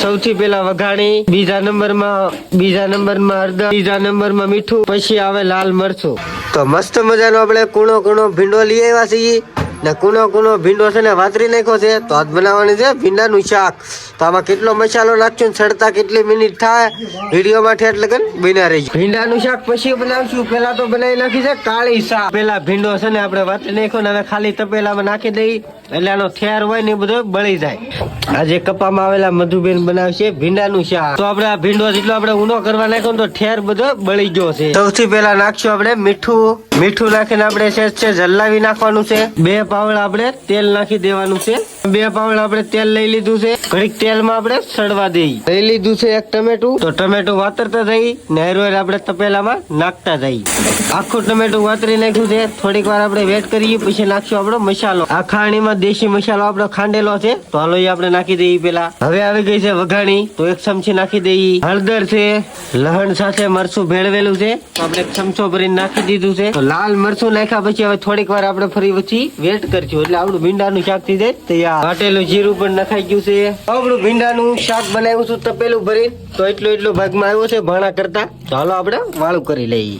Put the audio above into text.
સૌથી પહેલા વઘાણી, બીજા નંબરમાં હળદર, ત્રીજા નંબરમાં મીઠું, પછી આવે લાલ મરચું. તો મસ્ત મજાનો આપણે કૂણો ભીંડો લઈ આવ્યા છીએ ને કૂણો ભીંડો છે ને વાતરી નાખ્યો છે. તો આજ બનાવવાની છે ભીંડાનું શાક. તો આમાં કેટલો મસાલો નાખશું સડતા કેટલી મિનિટ થાય વિડીયોમાં ઠેઠ લગન બન્યા રહીશું. ભીંડાનું શાક પછી બનાવશું. પેલા તો બનાવી નાખી છે કાળી શાક. પેલા ભીંડો છે ને આપણે વાતરી નાખ્યો ને હવે ખાલી તપેલામાં નાખી દઈ એટલે આનો ઠેર હોય ને એ બધો બળી જાય. આજે કપામાં આવેલા મધુબેન બનાવશે ભીંડાનું શાક. તો આપણે આ ભીંડો જેટલો આપણે ઊનો કરવા નાખ્યો તો ઠેર બધો બળી ગયો છે. સૌથી પહેલા નાખશું આપણે મીઠું નાખીને આપણે છે જલ્લાવી નાખવાનું છે. 2 પાવડા આપણે તેલ નાખી દેવાનું છે. 2 પાવડા આપણે તેલ લઈ લીધું છે. ઘડીક તેલમાં આપણે સડવા દઈ. લઈ લીધું છે એક ટમેટું. તો ટમેટું વાતરતા જઈ ને આપણે તપેલામાં નાખતા જઈ. આખું ટમેટું વાતરી નાખ્યું છે. થોડીક વાર આપણે વેટ કરીએ પછી નાખશું આપણો મસાલો. આ ખાણીમાં દેશી મસાલો આપણો ખાંડેલો છે. તો હાલો એ આપણે નાખી દઈએ પેલા. હવે આવી ગઈ છે વઘાણી. તો 1 ચમચી નાખી દઈએ. હળદર છે, લહણ સાથે મરચું ભેળવેલું છે. તો આપણે 1 ચમચો ભરીને નાખી દીધું છે. તો લાલ મરચું નાખ્યા પછી હવે થોડીક વાર આપણે ફરી પછી વેટ કરશું એટલે આપણું ભીંડાનું શાક થઈ જાય તૈયાર. વાટેલું જીરું પણ નખાઈ ગયું છે. આપણું ભીંડાનું શાક બનાવ્યું છું તપેલું ભરી. તો એટલો ભાગમાં આવ્યો છે ભાણા કરતા. તો હાલો આપણે વાળું કરી લઈએ.